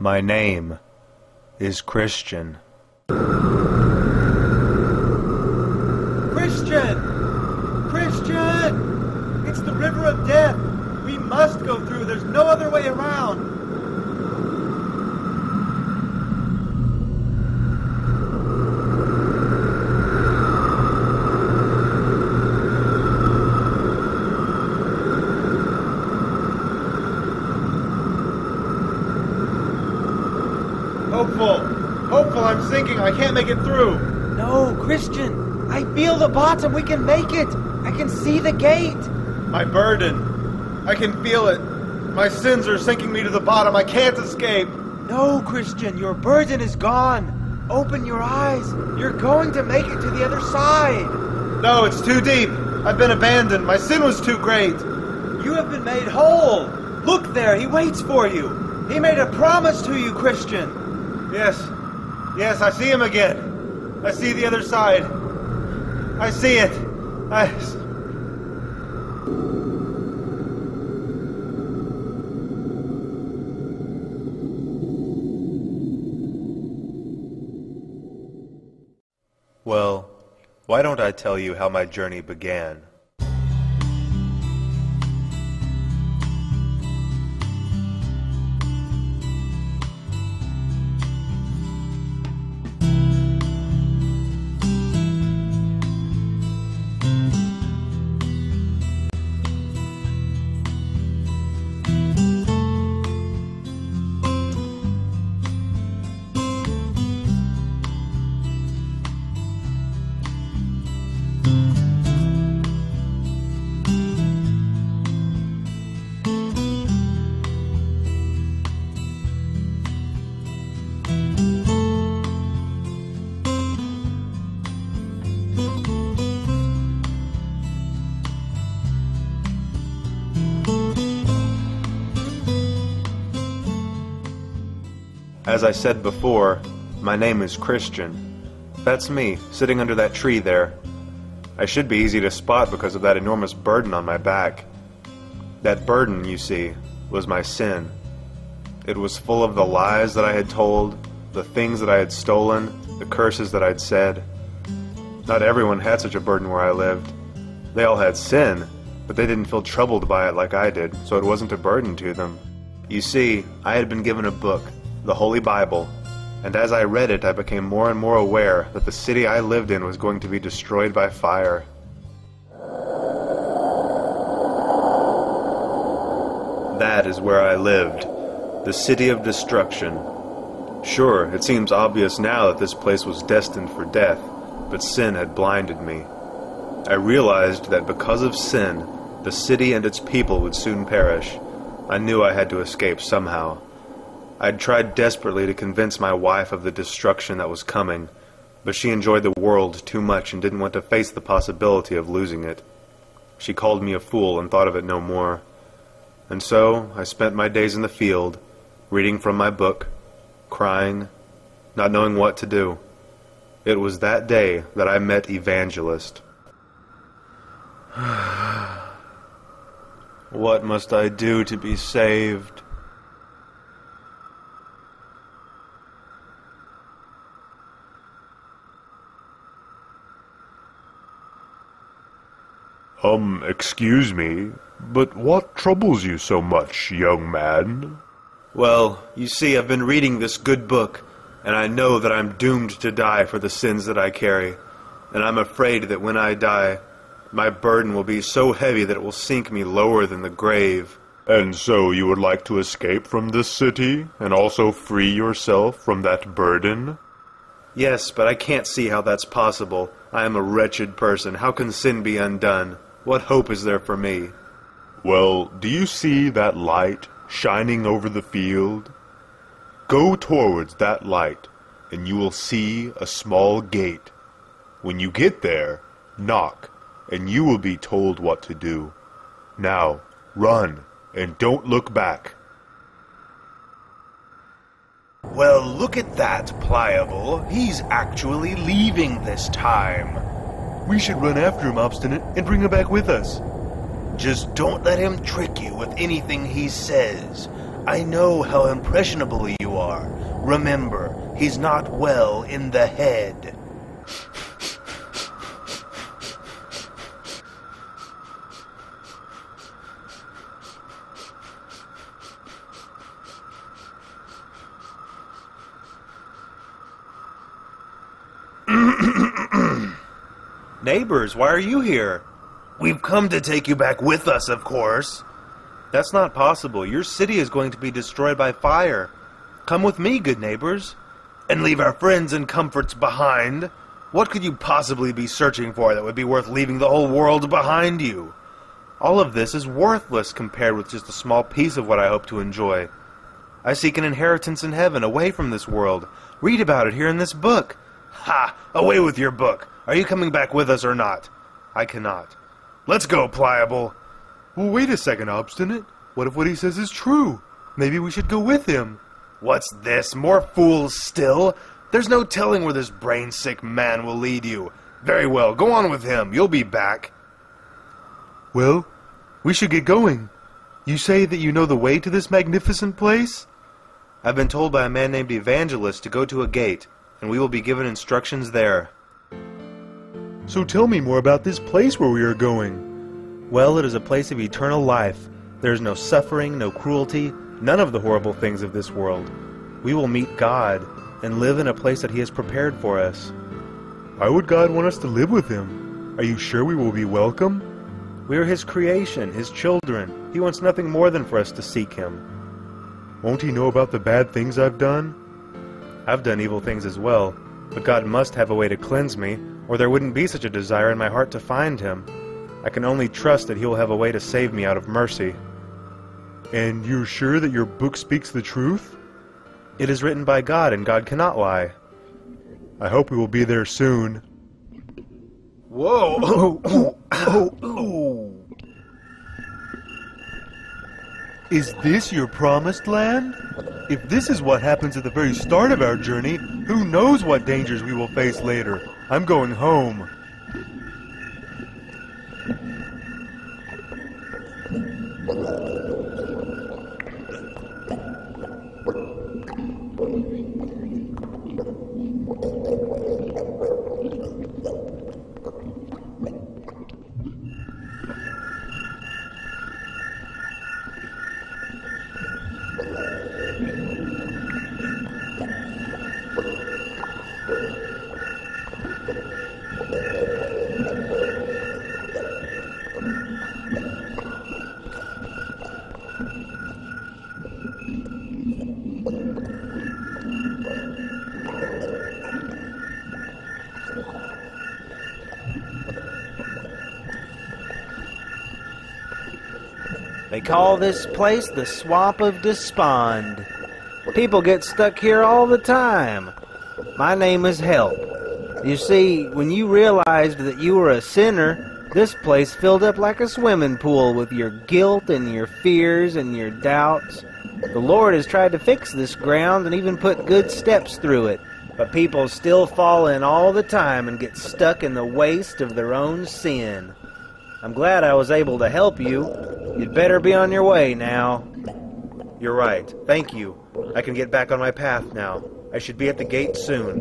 My name is Christian. Christian! Christian! It's the river of death. We must go through. There's no other way around. Hopeful, I'm sinking. I can't make it through. No, Christian, I feel the bottom. We can make it. I can see the gate. My burden. I can feel it. My sins are sinking me to the bottom. I can't escape. No, Christian, your burden is gone. Open your eyes. You're going to make it to the other side. No, it's too deep. I've been abandoned. My sin was too great. You have been made whole. Look there, he waits for you. He made a promise to you, Christian. Yes, I see him again. I see the other side. I see it. Well, why don't I tell you how my journey began? As I said before, my name is Christian. That's me, sitting under that tree there. I should be easy to spot because of that enormous burden on my back. That burden, you see, was my sin. It was full of the lies that I had told, the things that I had stolen, the curses that I'd said. Not everyone had such a burden where I lived. They all had sin, but they didn't feel troubled by it like I did, so it wasn't a burden to them. You see, I had been given a book, the Holy Bible, and as I read it, I became more and more aware that the city I lived in was going to be destroyed by fire. That is where I lived, the city of destruction. Sure, it seems obvious now that this place was destined for death, but sin had blinded me. I realized that because of sin, the city and its people would soon perish. I knew I had to escape somehow. I'd tried desperately to convince my wife of the destruction that was coming, but she enjoyed the world too much and didn't want to face the possibility of losing it. She called me a fool and thought of it no more. And so I spent my days in the field, reading from my book, crying, not knowing what to do. It was that day that I met Evangelist. What must I do to be saved? Excuse me, but what troubles you so much, young man? Well, you see, I've been reading this good book, and I know that I'm doomed to die for the sins that I carry, and I'm afraid that when I die, my burden will be so heavy that it will sink me lower than the grave. And so you would like to escape from this city, and also free yourself from that burden? Yes, but I can't see how that's possible. I am a wretched person. How can sin be undone? What hope is there for me? Well, do you see that light shining over the field? Go towards that light, and you will see a small gate. When you get there, knock, and you will be told what to do. Now, run, and don't look back. Well, look at that, Pliable. He's actually leaving this time. We should run after him, Obstinate, and bring him back with us. Just don't let him trick you with anything he says. I know how impressionable you are. Remember, he's not well in the head. Neighbors, why are you here? We've come to take you back with us, of course. That's not possible. Your city is going to be destroyed by fire. Come with me, good neighbors. And leave our friends and comforts behind? What could you possibly be searching for that would be worth leaving the whole world behind you? All of this is worthless compared with just a small piece of what I hope to enjoy. I seek an inheritance in heaven, away from this world. Read about it here in this book. Ha! Away with your book! Are you coming back with us or not? I cannot. Let's go, Pliable. Well, wait a second, Obstinate. What if what he says is true? Maybe we should go with him. What's this? More fools still? There's no telling where this brain-sick man will lead you. Very well, go on with him. You'll be back. Well, we should get going. You say that you know the way to this magnificent place? I've been told by a man named Evangelist to go to a gate, and we will be given instructions there. So tell me more about this place where we are going. Well, it is a place of eternal life. There is no suffering, no cruelty, none of the horrible things of this world. We will meet God and live in a place that He has prepared for us. Why would God want us to live with Him? Are you sure we will be welcome? We are His creation, His children. He wants nothing more than for us to seek Him. Won't He know about the bad things I've done? I've done evil things as well, but God must have a way to cleanse me, or there wouldn't be such a desire in my heart to find Him. I can only trust that He will have a way to save me out of mercy. And you're sure that your book speaks the truth? It is written by God, and God cannot lie. I hope we will be there soon. Whoa! Is this your promised land? If this is what happens at the very start of our journey, who knows what dangers we will face later? I'm going home. They call this place the Swamp of Despond. People get stuck here all the time. My name is Help. You see, when you realized that you were a sinner, this place filled up like a swimming pool with your guilt and your fears and your doubts. The Lord has tried to fix this ground and even put good steps through it, but people still fall in all the time and get stuck in the waste of their own sin. I'm glad I was able to help you. You'd better be on your way now. You're right. Thank you. I can get back on my path now. I should be at the gate soon.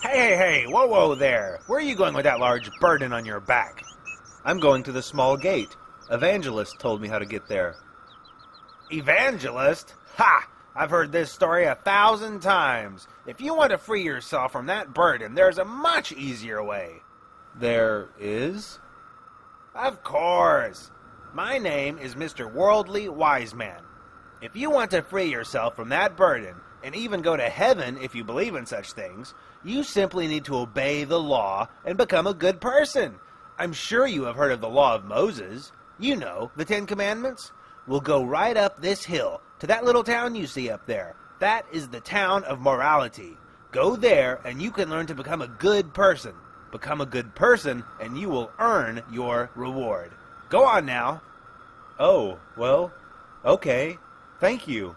Hey, whoa there. Where are you going with that large burden on your back? I'm going to the small gate. Evangelist told me how to get there. Evangelist? Ha! I've heard this story 1,000 times. If you want to free yourself from that burden, there's a much easier way. There is? Of course. My name is Mr. Worldly Wiseman. If you want to free yourself from that burden, and even go to heaven if you believe in such things, you simply need to obey the law and become a good person. I'm sure you have heard of the law of Moses. You know, the 10 Commandments. We'll go right up this hill to that little town you see up there. That is the town of morality. Go there and you can learn to become a good person. Become a good person and you will earn your reward. Go on now. Oh, well, okay. Thank you.